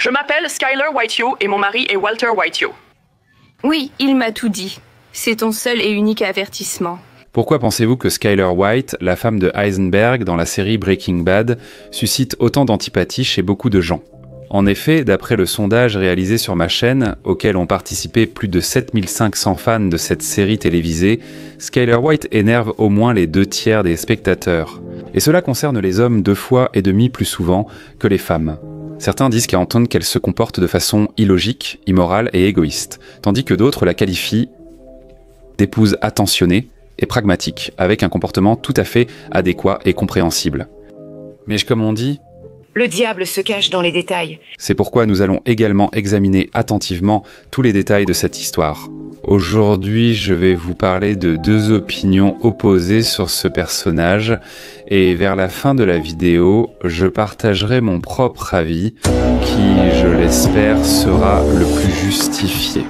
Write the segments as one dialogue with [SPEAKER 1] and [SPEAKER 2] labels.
[SPEAKER 1] Je m'appelle Skyler Whitehugh et mon mari est Walter Whitehugh.
[SPEAKER 2] Oui, il m'a tout dit. C'est ton seul et unique avertissement.
[SPEAKER 3] Pourquoi pensez-vous que Skyler White, la femme de Heisenberg dans la série Breaking Bad, suscite autant d'antipathie chez beaucoup de gens? En effet, d'après le sondage réalisé sur ma chaîne, auquel ont participé plus de 7500 fans de cette série télévisée, Skyler White énerve au moins les 2/3 des spectateurs. Et cela concerne les hommes 2,5 fois plus souvent que les femmes. Certains disent qu'à entendre qu'elle se comporte de façon illogique, immorale et égoïste, tandis que d'autres la qualifient d'épouse attentionnée et pragmatique, avec un comportement tout à fait adéquat et compréhensible. Mais comme on dit,
[SPEAKER 4] le diable se cache dans les détails.
[SPEAKER 3] C'est pourquoi nous allons également examiner attentivement tous les détails de cette histoire. Aujourd'hui, je vais vous parler de 2 opinions opposées sur ce personnage, et vers la fin de la vidéo, je partagerai mon propre avis, qui, je l'espère, sera le plus justifié.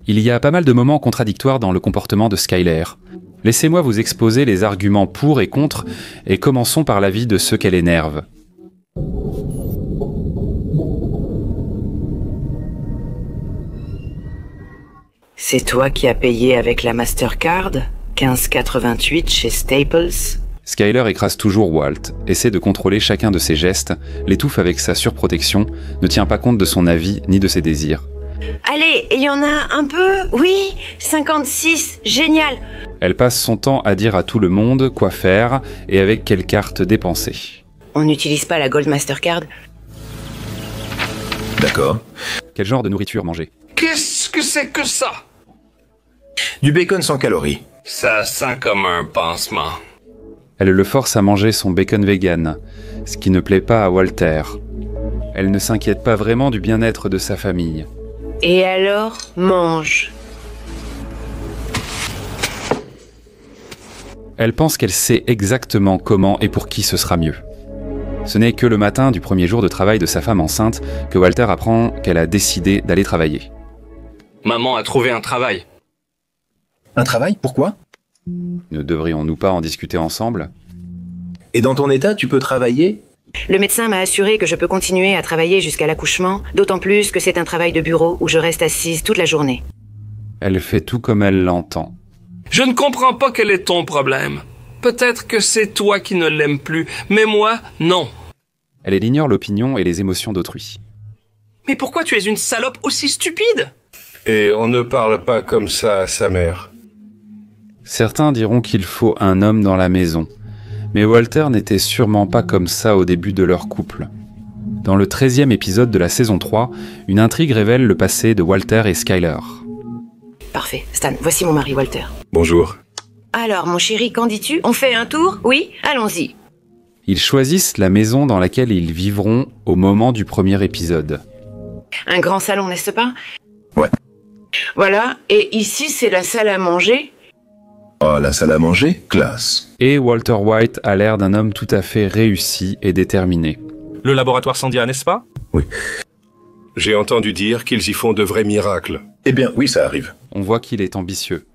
[SPEAKER 3] Il y a pas mal de moments contradictoires dans le comportement de Skyler. Laissez-moi vous exposer les arguments pour et contre, et commençons par l'avis de ceux qu'elle énerve.
[SPEAKER 4] C'est toi qui as payé avec la Mastercard 15,88 chez Staples.
[SPEAKER 3] Skyler écrase toujours Walt, essaie de contrôler chacun de ses gestes, l'étouffe avec sa surprotection, ne tient pas compte de son avis ni de ses désirs.
[SPEAKER 4] Allez, il y en a un peu? Oui, 56, génial.
[SPEAKER 3] Elle passe son temps à dire à tout le monde quoi faire et avec quelle carte dépenser.
[SPEAKER 4] On n'utilise pas la Gold Mastercard.
[SPEAKER 5] D'accord.
[SPEAKER 3] Quel genre de nourriture manger?
[SPEAKER 6] Qu'est-ce que c'est que ça?
[SPEAKER 5] Du bacon sans calories.
[SPEAKER 6] Ça sent comme un pansement.
[SPEAKER 3] Elle le force à manger son bacon vegan, ce qui ne plaît pas à Walter. Elle ne s'inquiète pas vraiment du bien-être de sa famille.
[SPEAKER 4] Et alors, mange.
[SPEAKER 3] Elle pense qu'elle sait exactement comment et pour qui ce sera mieux. Ce n'est que le matin du premier jour de travail de sa femme enceinte que Walter apprend qu'elle a décidé d'aller travailler.
[SPEAKER 6] Maman a trouvé un travail.
[SPEAKER 5] Un travail? Pourquoi?
[SPEAKER 3] Ne devrions-nous pas en discuter ensemble?
[SPEAKER 5] Et dans ton état, tu peux travailler?
[SPEAKER 4] Le médecin m'a assuré que je peux continuer à travailler jusqu'à l'accouchement, d'autant plus que c'est un travail de bureau où je reste assise toute la journée.
[SPEAKER 3] Elle fait tout comme elle l'entend.
[SPEAKER 6] Je ne comprends pas quel est ton problème. Peut-être que c'est toi qui ne l'aimes plus, mais moi, non.
[SPEAKER 3] Elle ignore l'opinion et les émotions d'autrui.
[SPEAKER 6] Mais pourquoi tu es une salope aussi stupide?
[SPEAKER 7] Et on ne parle pas comme ça à sa mère.
[SPEAKER 3] Certains diront qu'il faut un homme dans la maison. Mais Walter n'était sûrement pas comme ça au début de leur couple. Dans le 13e épisode de la saison 3, une intrigue révèle le passé de Walter et Skyler.
[SPEAKER 4] Parfait. Stan, voici mon mari Walter.
[SPEAKER 7] Bonjour.
[SPEAKER 4] Alors, mon chéri, qu'en dis-tu? On fait un tour? Oui? Allons-y.
[SPEAKER 3] Ils choisissent la maison dans laquelle ils vivront au moment du premier épisode.
[SPEAKER 4] Un grand salon, n'est-ce pas?
[SPEAKER 5] Ouais.
[SPEAKER 4] Voilà, et ici, c'est la salle à manger.
[SPEAKER 5] Oh, la salle à manger? Classe.
[SPEAKER 3] Et Walter White a l'air d'un homme tout à fait réussi et déterminé.
[SPEAKER 8] Le laboratoire Sandia, n'est-ce pas?
[SPEAKER 5] Oui.
[SPEAKER 7] J'ai entendu dire qu'ils y font de vrais miracles.
[SPEAKER 5] Eh bien, oui, ça arrive.
[SPEAKER 3] On voit qu'il est ambitieux.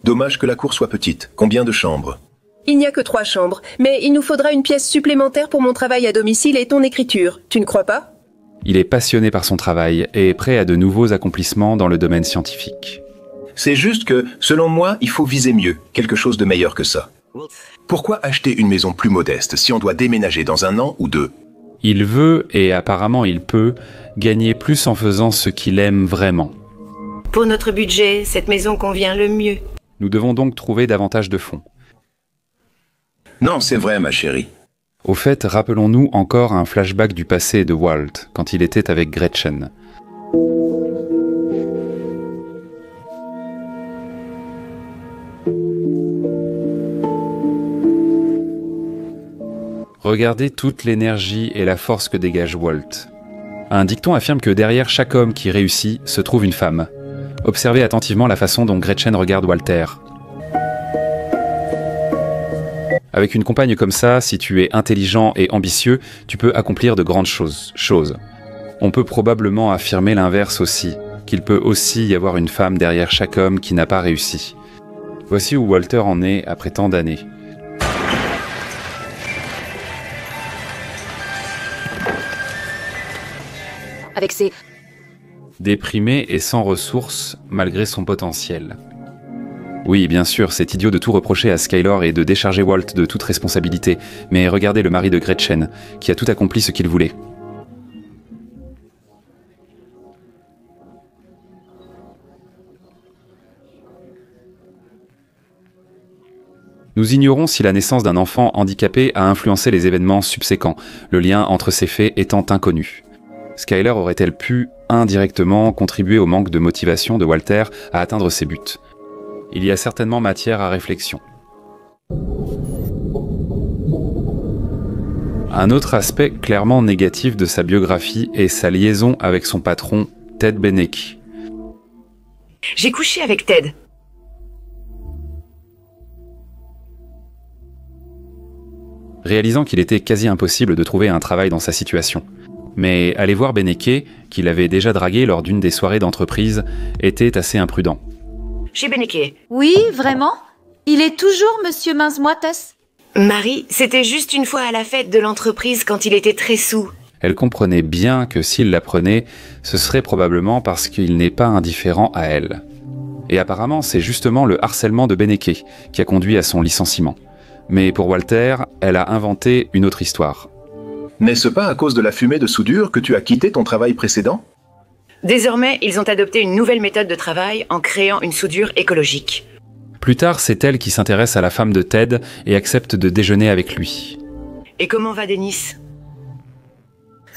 [SPEAKER 5] Dommage que la cour soit petite. Combien de chambres?
[SPEAKER 9] Il n'y a que 3 chambres, mais il nous faudra une pièce supplémentaire pour mon travail à domicile et ton écriture. Tu ne crois pas?
[SPEAKER 3] Il est passionné par son travail et est prêt à de nouveaux accomplissements dans le domaine scientifique.
[SPEAKER 5] C'est juste que, selon moi, il faut viser mieux, quelque chose de meilleur que ça. Pourquoi acheter une maison plus modeste si on doit déménager dans 1 an ou 2?
[SPEAKER 3] Il veut, et apparemment il peut, gagner plus en faisant ce qu'il aime vraiment.
[SPEAKER 4] Pour notre budget, cette maison convient le mieux.
[SPEAKER 3] Nous devons donc trouver davantage de fonds.
[SPEAKER 5] Non, c'est vrai, ma chérie.
[SPEAKER 3] Au fait, rappelons-nous encore un flashback du passé de Walt, quand il était avec Gretchen. Regardez toute l'énergie et la force que dégage Walt. Un dicton affirme que derrière chaque homme qui réussit se trouve une femme. Observez attentivement la façon dont Gretchen regarde Walter. Avec une compagne comme ça, si tu es intelligent et ambitieux, tu peux accomplir de grandes choses. On peut probablement affirmer l'inverse aussi, qu'il peut aussi y avoir une femme derrière chaque homme qui n'a pas réussi. Voici où Walter en est après tant d'années.
[SPEAKER 10] avec ses...
[SPEAKER 3] Déprimé et sans ressources, malgré son potentiel. Oui, bien sûr, c'est idiot de tout reprocher à Skyler et de décharger Walt de toute responsabilité, mais regardez le mari de Gretchen, qui a tout accompli ce qu'il voulait. Nous ignorons si la naissance d'un enfant handicapé a influencé les événements subséquents, le lien entre ces faits étant inconnu. Skyler aurait-elle pu, indirectement, contribuer au manque de motivation de Walter à atteindre ses buts? Il y a certainement matière à réflexion. Un autre aspect clairement négatif de sa biographie est sa liaison avec son patron, Ted Beneke.
[SPEAKER 4] J'ai couché avec Ted.
[SPEAKER 3] Réalisant qu'il était quasi impossible de trouver un travail dans sa situation. Mais aller voir Beneke, qui l'avait déjà dragué lors d'une des soirées d'entreprise, était assez imprudent.
[SPEAKER 4] Chez Beneke.
[SPEAKER 10] Oui, vraiment? Il est toujours Monsieur Mince-Moitesse?
[SPEAKER 4] Marie, c'était juste une fois à la fête de l'entreprise quand il était très saoul.
[SPEAKER 3] Elle comprenait bien que s'il la prenait, ce serait probablement parce qu'il n'est pas indifférent à elle. Et apparemment, c'est justement le harcèlement de Beneke qui a conduit à son licenciement. Mais pour Walter, elle a inventé une autre histoire.
[SPEAKER 5] N'est-ce pas à cause de la fumée de soudure que tu as quitté ton travail précédent?
[SPEAKER 4] Désormais, ils ont adopté une nouvelle méthode de travail en créant une soudure écologique.
[SPEAKER 3] Plus tard, c'est elle qui s'intéresse à la femme de Ted et accepte de déjeuner avec lui.
[SPEAKER 4] Et comment va Dennis?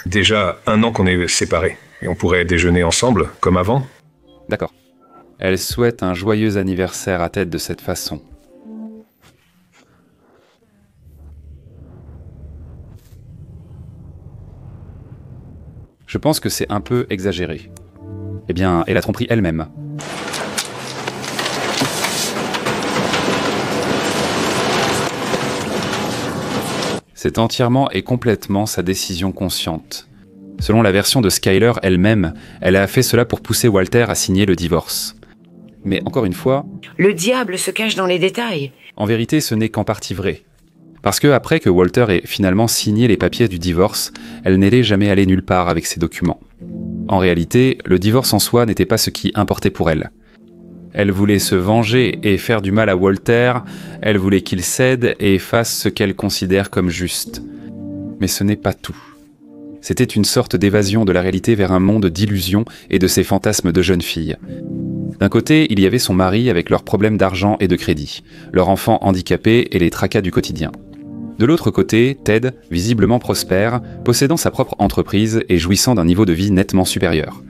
[SPEAKER 7] Déjà 1 an qu'on est séparés. Et on pourrait déjeuner ensemble, comme avant.
[SPEAKER 3] D'accord. Elle souhaite un joyeux anniversaire à Ted de cette façon. Je pense que c'est un peu exagéré. Eh bien, elle a trompé elle-même. C'est entièrement et complètement sa décision consciente. Selon la version de Skyler elle-même, elle a fait cela pour pousser Walter à signer le divorce. Mais encore une fois...
[SPEAKER 4] Le diable se cache dans les détails.
[SPEAKER 3] En vérité, ce n'est qu'en partie vrai. Parce que après que Walter ait finalement signé les papiers du divorce, elle n'était jamais allée nulle part avec ses documents. En réalité, le divorce en soi n'était pas ce qui importait pour elle. Elle voulait se venger et faire du mal à Walter, elle voulait qu'il cède et fasse ce qu'elle considère comme juste. Mais ce n'est pas tout. C'était une sorte d'évasion de la réalité vers un monde d'illusions et de ses fantasmes de jeune fille. D'un côté, il y avait son mari avec leurs problèmes d'argent et de crédit, leur enfant handicapé et les tracas du quotidien. De l'autre côté, Ted, visiblement prospère, possédant sa propre entreprise et jouissant d'un niveau de vie nettement supérieur.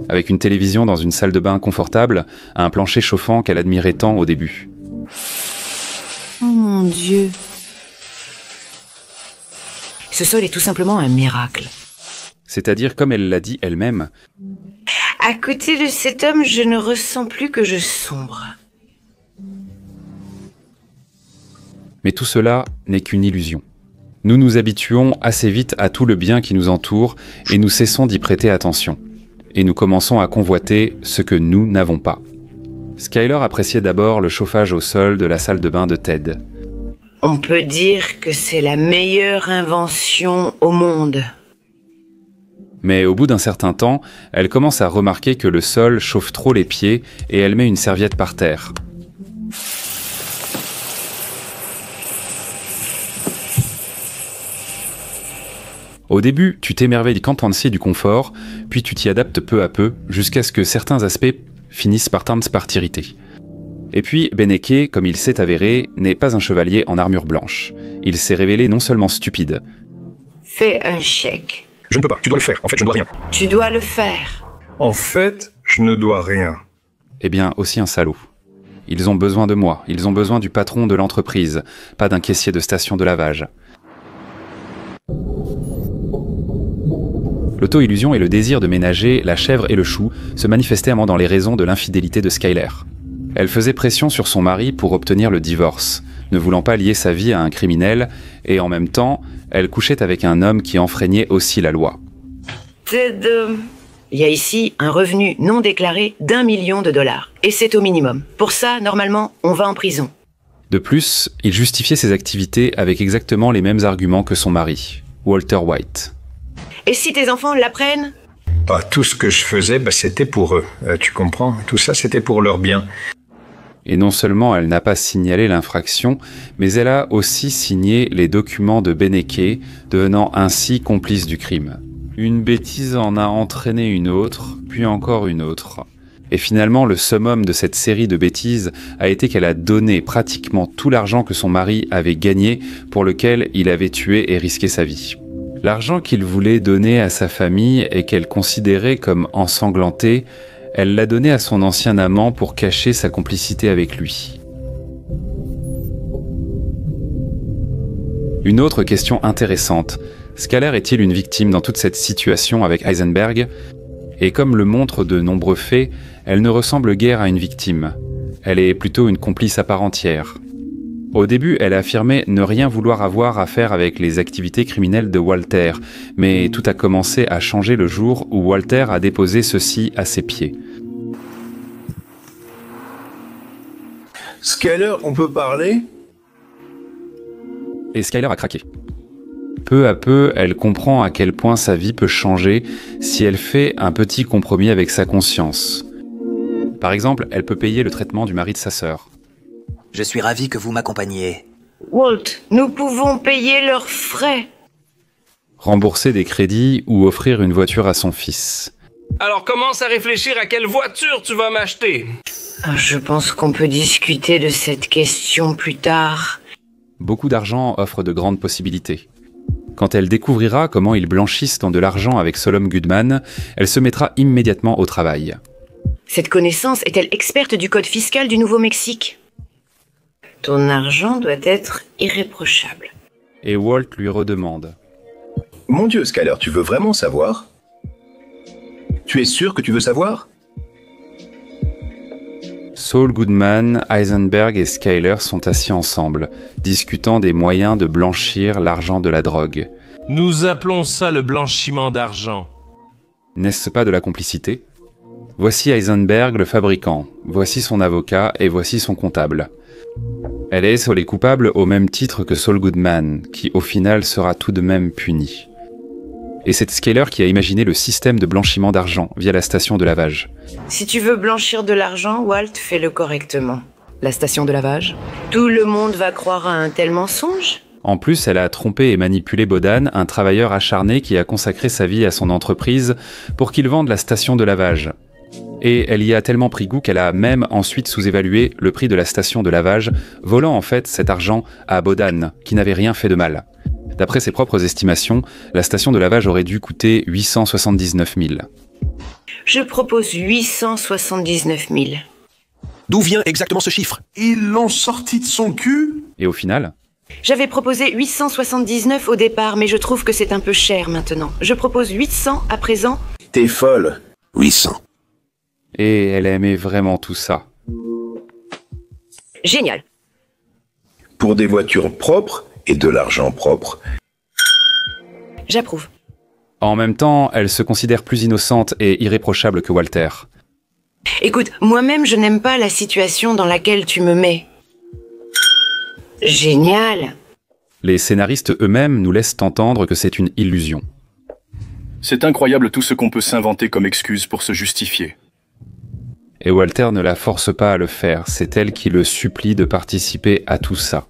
[SPEAKER 3] Avec une télévision dans une salle de bain confortable, un plancher chauffant qu'elle admirait tant au début.
[SPEAKER 10] Oh mon Dieu.
[SPEAKER 4] Ce sol est tout simplement un miracle.
[SPEAKER 3] C'est-à-dire, comme elle l'a dit elle-même,
[SPEAKER 4] à côté de cet homme, je ne ressens plus que je sombre.
[SPEAKER 3] Mais tout cela n'est qu'une illusion. Nous nous habituons assez vite à tout le bien qui nous entoure et nous cessons d'y prêter attention. Et nous commençons à convoiter ce que nous n'avons pas. Skyler appréciait d'abord le chauffage au sol de la salle de bain de Ted.
[SPEAKER 4] On peut dire que c'est la meilleure invention au monde.
[SPEAKER 3] Mais au bout d'un certain temps, elle commence à remarquer que le sol chauffe trop les pieds et elle met une serviette par terre. Au début, tu t'émerveilles quand on sait du confort, puis tu t'y adaptes peu à peu, jusqu'à ce que certains aspects finissent par t'irriter. Et puis, Beneke, comme il s'est avéré, n'est pas un chevalier en armure blanche. Il s'est révélé non seulement stupide.
[SPEAKER 4] Fais un chèque.
[SPEAKER 7] Je ne peux pas, tu dois le faire. En fait, je ne dois rien.
[SPEAKER 4] Tu dois le faire.
[SPEAKER 7] En fait, je ne dois rien.
[SPEAKER 3] Eh bien, aussi un salaud. Ils ont besoin de moi, ils ont besoin du patron de l'entreprise, pas d'un caissier de station de lavage. L'auto-illusion et le désir de ménager la chèvre et le chou se manifestaient dans les raisons de l'infidélité de Skyler. Elle faisait pression sur son mari pour obtenir le divorce, ne voulant pas lier sa vie à un criminel, et en même temps, elle couchait avec un homme qui enfreignait aussi la loi.
[SPEAKER 4] Ted, il y a ici un revenu non déclaré d'1 million de dollars, et c'est au minimum. Pour ça, normalement, on va en prison.
[SPEAKER 3] De plus, il justifiait ses activités avec exactement les mêmes arguments que son mari, Walter White.
[SPEAKER 4] Et si tes enfants l'apprennent?
[SPEAKER 11] Tout ce que je faisais, c'était pour eux. Tu comprends? Tout ça, c'était pour leur bien.
[SPEAKER 3] Et non seulement elle n'a pas signalé l'infraction, mais elle a aussi signé les documents de Beneke, devenant ainsi complice du crime. Une bêtise en a entraîné une autre, puis encore une autre. Et finalement, le summum de cette série de bêtises a été qu'elle a donné pratiquement tout l'argent que son mari avait gagné, pour lequel il avait tué et risqué sa vie. L'argent qu'il voulait donner à sa famille et qu'elle considérait comme ensanglanté, elle l'a donné à son ancien amant pour cacher sa complicité avec lui. Une autre question intéressante. Skyler est-il une victime dans toute cette situation avec Heisenberg? Et comme le montrent de nombreux faits, elle ne ressemble guère à une victime. Elle est plutôt une complice à part entière. Au début, elle a affirmé ne rien vouloir avoir à faire avec les activités criminelles de Walter, mais tout a commencé à changer le jour où Walter a déposé ceci à ses pieds.
[SPEAKER 5] Skyler, on peut parler?
[SPEAKER 3] Et Skyler a craqué. Peu à peu, elle comprend à quel point sa vie peut changer si elle fait un petit compromis avec sa conscience. Par exemple, elle peut payer le traitement du mari de sa sœur.
[SPEAKER 12] Je suis ravi que vous m'accompagniez.
[SPEAKER 4] Walt, nous pouvons payer leurs frais.
[SPEAKER 3] Rembourser des crédits ou offrir une voiture à son fils.
[SPEAKER 6] Alors commence à réfléchir à quelle voiture tu vas m'acheter.
[SPEAKER 4] Je pense qu'on peut discuter de cette question plus tard.
[SPEAKER 3] Beaucoup d'argent offre de grandes possibilités. Quand elle découvrira comment ils blanchissent dans de l'argent avec Solomon Goodman, elle se mettra immédiatement au travail.
[SPEAKER 4] Cette connaissance est-elle experte du code fiscal du Nouveau-Mexique? Ton argent doit être irréprochable.
[SPEAKER 3] Et Walt lui redemande.
[SPEAKER 5] Mon Dieu, Skyler, tu veux vraiment savoir? Tu es sûr que tu veux savoir?
[SPEAKER 3] Saul Goodman, Heisenberg et Skyler sont assis ensemble, discutant des moyens de blanchir l'argent de la drogue.
[SPEAKER 8] Nous appelons ça le blanchiment d'argent.
[SPEAKER 3] N'est-ce pas de la complicité? Voici Heisenberg, le fabricant, voici son avocat et voici son comptable. Elle est sur les coupables au même titre que Saul Goodman, qui au final sera tout de même puni. Et c'est Skyler qui a imaginé le système de blanchiment d'argent via la station de lavage.
[SPEAKER 4] Si tu veux blanchir de l'argent, Walt, fais-le correctement. La station de lavage? Tout le monde va croire à un tel mensonge?
[SPEAKER 3] En plus, elle a trompé et manipulé Bodan, un travailleur acharné qui a consacré sa vie à son entreprise pour qu'il vende la station de lavage. Et elle y a tellement pris goût qu'elle a même ensuite sous-évalué le prix de la station de lavage, volant en fait cet argent à Bodan, qui n'avait rien fait de mal. D'après ses propres estimations, la station de lavage aurait dû coûter 879 000.
[SPEAKER 4] Je propose 879 000.
[SPEAKER 12] D'où vient exactement ce chiffre?
[SPEAKER 5] Ils l'ont sorti de son cul?
[SPEAKER 3] Et au final?
[SPEAKER 4] J'avais proposé 879 au départ, mais je trouve que c'est un peu cher maintenant. Je propose 800 à présent.
[SPEAKER 5] T'es folle. 800.
[SPEAKER 3] Et elle aimait vraiment tout ça.
[SPEAKER 4] Génial.
[SPEAKER 5] Pour des voitures propres et de l'argent propre.
[SPEAKER 4] J'approuve.
[SPEAKER 3] En même temps, elle se considère plus innocente et irréprochable que Walter.
[SPEAKER 4] Écoute, moi-même je n'aime pas la situation dans laquelle tu me mets. Génial.
[SPEAKER 3] Les scénaristes eux-mêmes nous laissent entendre que c'est une illusion.
[SPEAKER 13] C'est incroyable tout ce qu'on peut s'inventer comme excuse pour se justifier.
[SPEAKER 3] Et Walter ne la force pas à le faire, c'est elle qui le supplie de participer à tout ça.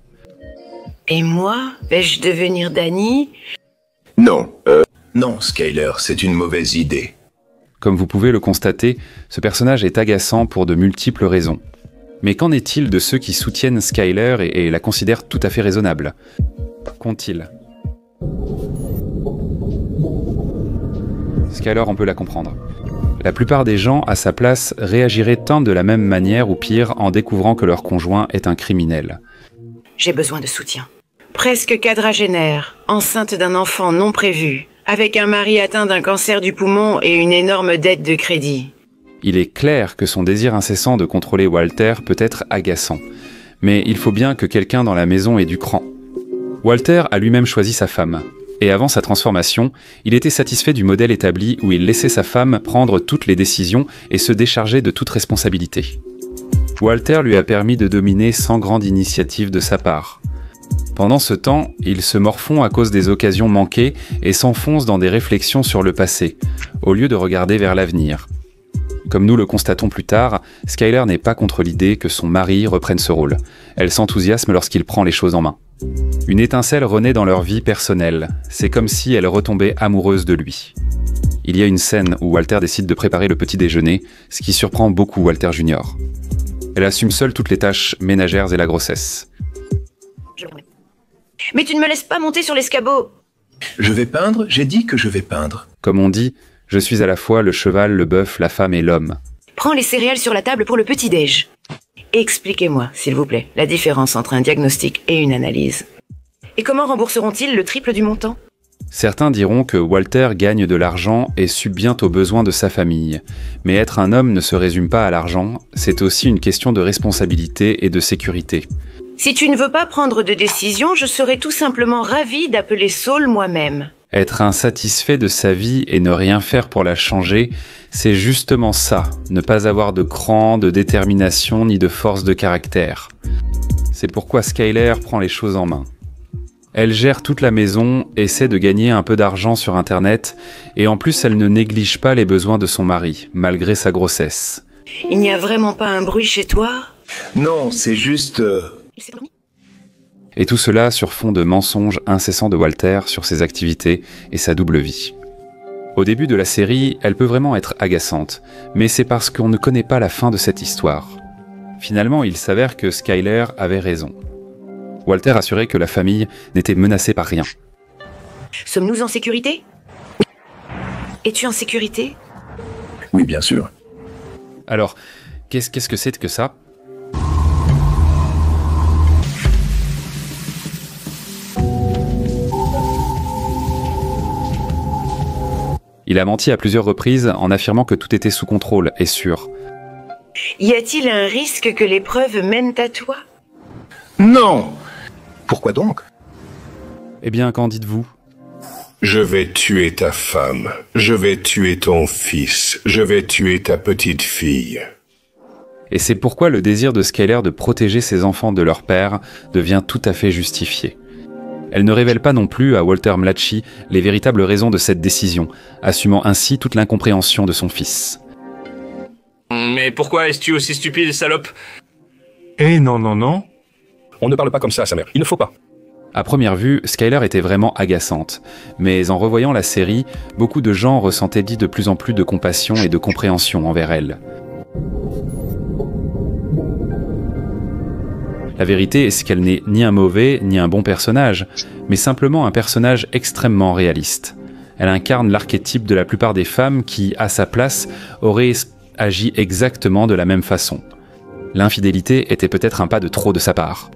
[SPEAKER 4] Et moi, vais-je devenir Danny?
[SPEAKER 5] Non, non, Skyler, c'est une mauvaise idée.
[SPEAKER 3] Comme vous pouvez le constater, ce personnage est agaçant pour de multiples raisons. Mais qu'en est-il de ceux qui soutiennent Skyler et la considèrent tout à fait raisonnable? Qu'ont-ils? Skyler, on peut la comprendre. La plupart des gens, à sa place, réagiraient tant de la même manière ou pire en découvrant que leur conjoint est un criminel.
[SPEAKER 4] J'ai besoin de soutien. Presque quadragénaire, enceinte d'un enfant non prévu, avec un mari atteint d'un cancer du poumon et une énorme dette de crédit.
[SPEAKER 3] Il est clair que son désir incessant de contrôler Walter peut être agaçant. Mais il faut bien que quelqu'un dans la maison ait du cran. Walter a lui-même choisi sa femme. Et avant sa transformation, il était satisfait du modèle établi où il laissait sa femme prendre toutes les décisions et se décharger de toute responsabilité. Walter lui a permis de dominer sans grande initiative de sa part. Pendant ce temps, ils se morfondent à cause des occasions manquées et s'enfoncent dans des réflexions sur le passé, au lieu de regarder vers l'avenir. Comme nous le constatons plus tard, Skyler n'est pas contre l'idée que son mari reprenne ce rôle. Elle s'enthousiasme lorsqu'il prend les choses en main. Une étincelle renaît dans leur vie personnelle. C'est comme si elle retombait amoureuse de lui. Il y a une scène où Walter décide de préparer le petit déjeuner, ce qui surprend beaucoup Walter Jr. Elle assume seule toutes les tâches ménagères et la grossesse.
[SPEAKER 4] Mais tu ne me laisses pas monter sur l'escabeau.
[SPEAKER 5] Je vais peindre, j'ai dit que je vais peindre.
[SPEAKER 3] Comme on dit, je suis à la fois le cheval, le bœuf, la femme et l'homme.
[SPEAKER 4] Prends les céréales sur la table pour le petit-déj. Expliquez-moi, s'il vous plaît, la différence entre un diagnostic et une analyse. Et comment rembourseront-ils le triple du montant?
[SPEAKER 3] Certains diront que Walter gagne de l'argent et subvient aux besoins de sa famille. Mais être un homme ne se résume pas à l'argent, c'est aussi une question de responsabilité et de sécurité.
[SPEAKER 4] Si tu ne veux pas prendre de décision, je serais tout simplement ravie d'appeler Saul moi-même.
[SPEAKER 3] Être insatisfait de sa vie et ne rien faire pour la changer, c'est justement ça, ne pas avoir de cran, de détermination ni de force de caractère. C'est pourquoi Skyler prend les choses en main. Elle gère toute la maison, essaie de gagner un peu d'argent sur Internet, et en plus elle ne néglige pas les besoins de son mari, malgré sa grossesse.
[SPEAKER 4] Il n'y a vraiment pas un bruit chez toi?
[SPEAKER 5] Non, c'est juste...
[SPEAKER 3] Et tout cela sur fond de mensonges incessants de Walter sur ses activités et sa double vie. Au début de la série, elle peut vraiment être agaçante, mais c'est parce qu'on ne connaît pas la fin de cette histoire. Finalement, il s'avère que Skyler avait raison. Walter assurait que la famille n'était menacée par rien.
[SPEAKER 4] Sommes-nous en sécurité? Es-tu en sécurité?
[SPEAKER 5] Oui, bien sûr.
[SPEAKER 3] Alors, qu'est-ce que c'est que ça? Il a menti à plusieurs reprises en affirmant que tout était sous contrôle et sûr.
[SPEAKER 4] Y a-t-il un risque que les preuves mènent à toi?
[SPEAKER 5] Non! Pourquoi donc?
[SPEAKER 3] Eh bien, qu'en dites-vous?
[SPEAKER 7] Je vais tuer ta femme, je vais tuer ton fils, je vais tuer ta petite fille.
[SPEAKER 3] Et c'est pourquoi le désir de Skyler de protéger ses enfants de leur père devient tout à fait justifié. Elle ne révèle pas non plus à Walter Mlachy les véritables raisons de cette décision, assumant ainsi toute l'incompréhension de son fils.
[SPEAKER 6] Mais pourquoi es-tu aussi stupide, salope?
[SPEAKER 8] Eh non.
[SPEAKER 7] On ne parle pas comme ça à sa mère, il ne faut pas.
[SPEAKER 3] À première vue, Skyler était vraiment agaçante, mais en revoyant la série, beaucoup de gens ressentaient de plus en plus de compassion et de compréhension envers elle. La vérité est qu'elle n'est ni un mauvais ni un bon personnage, mais simplement un personnage extrêmement réaliste. Elle incarne l'archétype de la plupart des femmes qui, à sa place, auraient agi exactement de la même façon. L'infidélité était peut-être un pas de trop de sa part.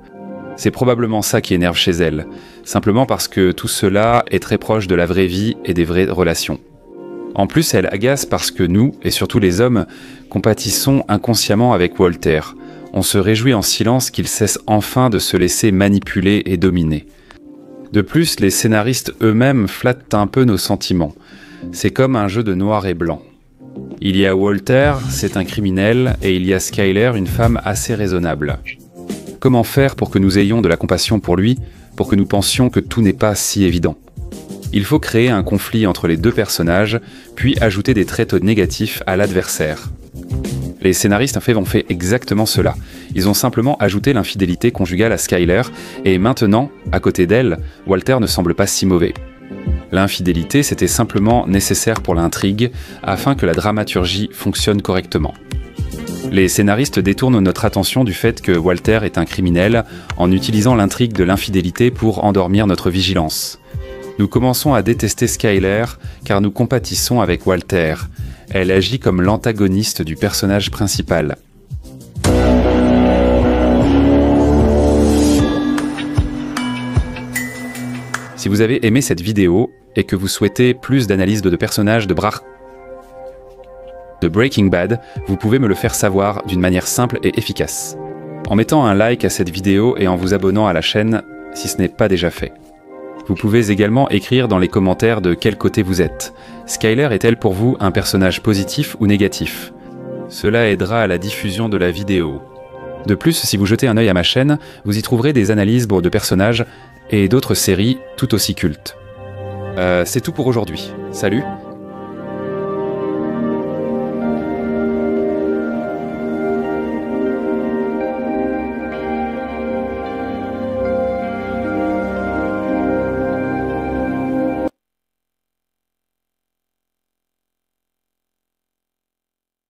[SPEAKER 3] C'est probablement ça qui énerve chez elle, simplement parce que tout cela est très proche de la vraie vie et des vraies relations. En plus, elle agace parce que nous, et surtout les hommes, compatissons inconsciemment avec Walter. On se réjouit en silence qu'il cesse enfin de se laisser manipuler et dominer. De plus, les scénaristes eux-mêmes flattent un peu nos sentiments. C'est comme un jeu de noir et blanc. Il y a Walter, c'est un criminel, et il y a Skyler, une femme assez raisonnable. Comment faire pour que nous ayons de la compassion pour lui, pour que nous pensions que tout n'est pas si évident? Il faut créer un conflit entre les deux personnages, puis ajouter des traits négatifs à l'adversaire. Les scénaristes ont fait exactement cela. Ils ont simplement ajouté l'infidélité conjugale à Skyler, et maintenant, à côté d'elle, Walter ne semble pas si mauvais. L'infidélité, c'était simplement nécessaire pour l'intrigue, afin que la dramaturgie fonctionne correctement. Les scénaristes détournent notre attention du fait que Walter est un criminel, en utilisant l'intrigue de l'infidélité pour endormir notre vigilance. Nous commençons à détester Skyler, car nous compatissons avec Walter. Elle agit comme l'antagoniste du personnage principal. Si vous avez aimé cette vidéo et que vous souhaitez plus d'analyse de personnages de Breaking Bad, vous pouvez me le faire savoir d'une manière simple et efficace. En mettant un like à cette vidéo et en vous abonnant à la chaîne si ce n'est pas déjà fait. Vous pouvez également écrire dans les commentaires de quel côté vous êtes. Skyler est-elle pour vous un personnage positif ou négatif? Cela aidera à la diffusion de la vidéo. De plus, si vous jetez un œil à ma chaîne, vous y trouverez des analyses de personnages et d'autres séries tout aussi cultes. C'est tout pour aujourd'hui. Salut!